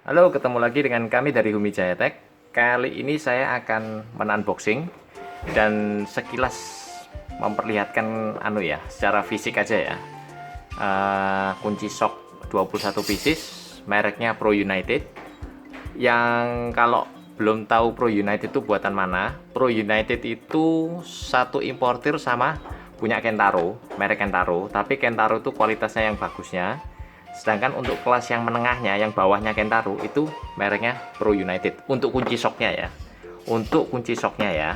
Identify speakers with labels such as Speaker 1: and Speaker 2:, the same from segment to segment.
Speaker 1: Halo, ketemu lagi dengan kami dari Humi Jaya Tech. Kali ini saya akan men-unboxing dan sekilas memperlihatkan secara fisik aja ya. Kunci shock 21 pieces, mereknya Pro United. Yang kalau belum tahu Pro United itu buatan mana, Pro United itu satu importir sama punya Kentaro, merek Kentaro, tapi Kentaro itu kualitasnya yang bagusnya. Sedangkan untuk kelas yang menengahnya, yang bawahnya Kentaro, itu mereknya Pro United. Untuk kunci shocknya ya. Untuk kunci shocknya ya.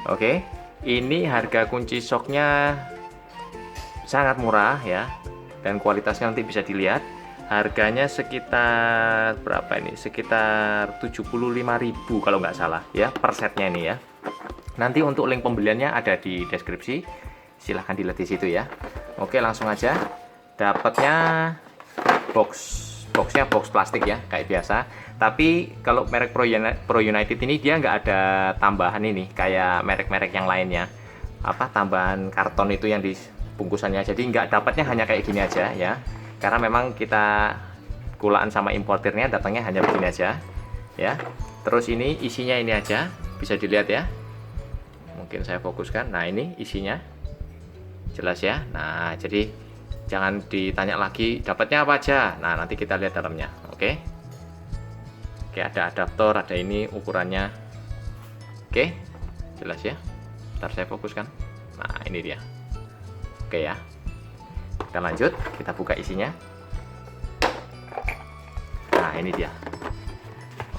Speaker 1: Oke, ini harga kunci shocknya sangat murah ya. Dan kualitasnya nanti bisa dilihat. Harganya sekitar berapa ini? Sekitar 75.000 kalau nggak salah ya per setnya ini ya. Nanti untuk link pembeliannya ada di deskripsi. Silahkan dilihat di situ ya. Oke, langsung aja. Dapatnya boxnya box plastik ya kayak biasa, tapi kalau merek Pro United ini dia nggak ada tambahan ini kayak merek-merek yang lainnya, tambahan karton itu yang di bungkusannya, jadi nggak dapatnya hanya kayak gini aja ya, karena memang kita kulaan sama importirnya datangnya hanya begini aja ya. Terus ini isinya ini aja, bisa dilihat ya, mungkin saya fokuskan. Nah, ini isinya jelas ya. Nah, jadi jangan ditanya lagi dapatnya apa aja. Nah, nanti kita lihat dalamnya. Oke. Oke, ada adaptor, ada ini ukurannya. Oke, jelas ya. Ntar saya fokuskan. Nah, ini dia. Oke ya. Kita lanjut, kita buka isinya. Nah, ini dia.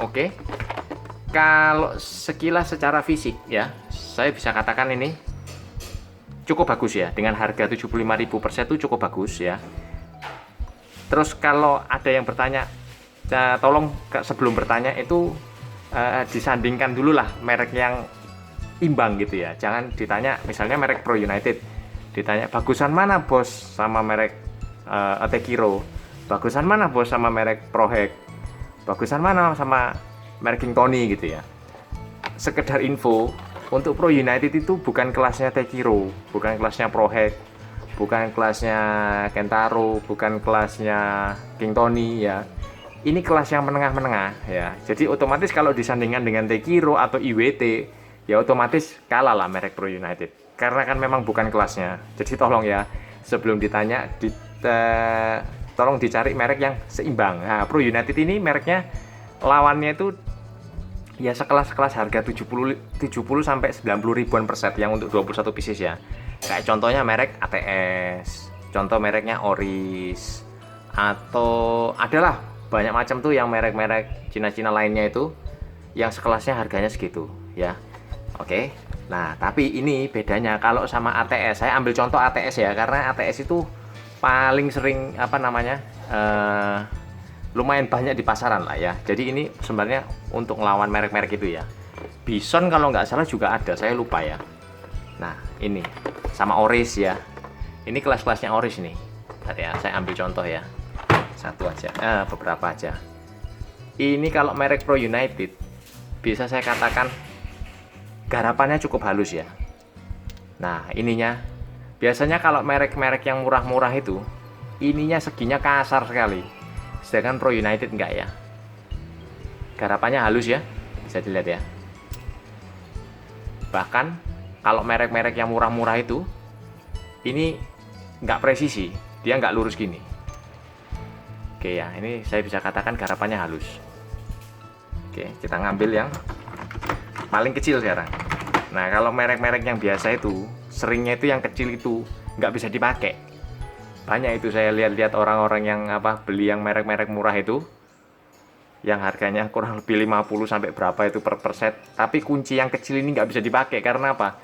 Speaker 1: Oke. Kalau sekilas secara fisik ya, saya bisa katakan ini cukup bagus ya, dengan harga 75.000 per set itu cukup bagus ya. Terus kalau ada yang bertanya, tolong sebelum bertanya itu disandingkan dulu lah merek yang imbang gitu ya. Jangan ditanya misalnya merek Pro United, ditanya bagusan mana bos sama merek Tekiro, bagusan mana bos sama merek Prohek, bagusan mana sama merek King Tony gitu ya. Sekedar info, untuk Pro United itu bukan kelasnya Tekiro, bukan kelasnya Prohek, bukan kelasnya Kentaro, bukan kelasnya King Tony ya. Ini kelas yang menengah-menengah ya. Jadi otomatis kalau disandingkan dengan Tekiro atau IWT, ya otomatis kalah lah merek Pro United. Karena kan memang bukan kelasnya. Jadi tolong ya, sebelum ditanya, tolong dicari merek yang seimbang. Nah, Pro United ini mereknya lawannya itu ya sekelas harga 70 sampai 90 ribuan per set yang untuk 21 pieces ya. Kayak contohnya merek ATS, contoh mereknya Oris, atau adalah banyak macam tuh yang merek-merek Cina-Cina lainnya itu yang sekelasnya harganya segitu ya. Oke. Nah, tapi ini bedanya kalau sama ATS. Saya ambil contoh ATS ya, karena ATS itu paling sering lumayan banyak di pasaran lah ya. Jadi ini sebenarnya untuk ngelawan merek-merek itu ya. Bison kalau nggak salah juga ada, saya lupa ya. Nah, ini sama Oris ya. Ini kelas-kelasnya Oris nih. Bentar ya, saya ambil contoh ya. Satu aja, beberapa aja. Ini kalau merek Pro United bisa saya katakan garapannya cukup halus ya. Nah, ininya biasanya kalau merek-merek yang murah-murah itu ininya seginya kasar sekali. Sedangkan Pro United enggak ya. Garapannya halus ya, bisa dilihat ya. Bahkan kalau merek-merek yang murah-murah itu ini enggak presisi, dia enggak lurus gini. Oke ya, ini saya bisa katakan garapannya halus. Oke, kita ngambil yang paling kecil sekarang. Nah, kalau merek-merek yang biasa itu seringnya itu yang kecil itu nggak bisa dipakai. Banyak itu saya lihat-lihat orang-orang yang beli yang merek-merek murah itu yang harganya kurang lebih 50 sampai berapa itu per set, tapi kunci yang kecil ini nggak bisa dipakai karena apa?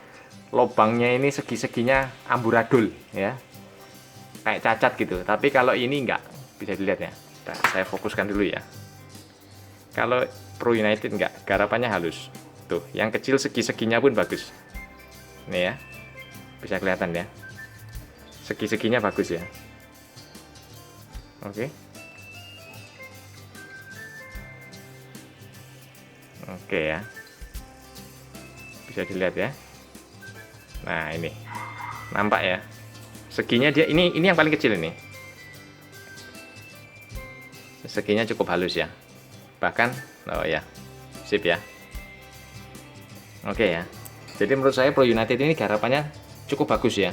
Speaker 1: Lobangnya ini segi-seginya amburadul ya, kayak cacat gitu. Tapi kalau ini nggak bisa dilihat ya. Nah, saya fokuskan dulu ya. Kalau Pro United nggak, garapannya halus tuh, yang kecil segi-seginya pun bagus nih ya, bisa kelihatan ya. Segi-seginya bagus ya. Oke. Oke ya. Bisa dilihat ya. Nah, ini. Nampak ya. Seginya dia ini yang paling kecil ini. Seginya cukup halus ya. Bahkan, oh ya, sip ya. Oke ya. Jadi menurut saya Pro United ini garapannya cukup bagus ya.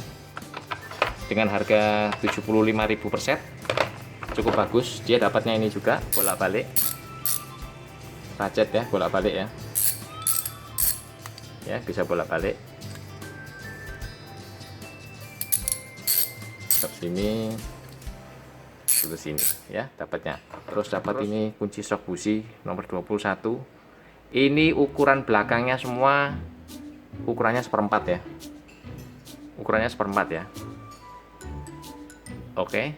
Speaker 1: Dengan harga 75.000 per set, cukup bagus. Dia dapatnya ini juga bolak-balik. Ratchet ya, bolak-balik ya. Ya, bisa bolak-balik. Ke sini, ke sini ya dapatnya. Terus dapat ini kunci shock busi nomor 21. Ini ukuran belakangnya semua ukurannya 1/4 ya. Ukurannya 1/4 ya. Oke.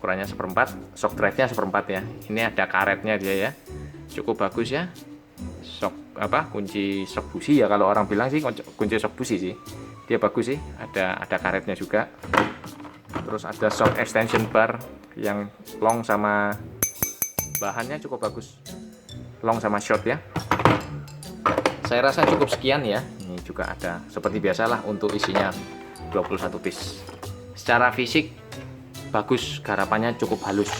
Speaker 1: Ukurannya 1/4, shock drive-nya 1/4 ya. Ini ada karetnya dia ya. Cukup bagus ya. Kunci shock busi ya, kalau orang bilang sih kunci shock busi sih. Dia bagus sih, ada karetnya juga. Terus ada shock extension bar yang long sama bahannya cukup bagus. Long sama short ya. Saya rasa cukup sekian ya. Ini juga ada seperti biasalah untuk isinya 21 piece. Secara fisik bagus, garapannya cukup halus.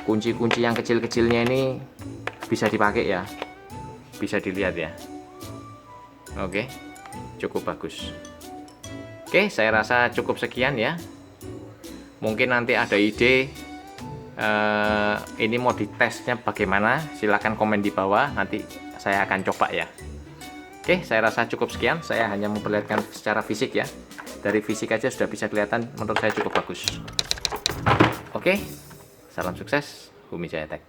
Speaker 1: Kunci-kunci yang kecil-kecilnya ini bisa dipakai ya. Bisa dilihat ya. Oke. Cukup bagus. Oke, saya rasa cukup sekian ya. Mungkin nanti ada ide ini mau ditesnya bagaimana, silahkan komen di bawah, nanti saya akan coba ya. Oke, saya rasa cukup sekian. Saya hanya memperlihatkan secara fisik ya. Dari fisik aja sudah bisa kelihatan, menurut saya cukup bagus. Oke, salam sukses, Bumi Jaya Tech.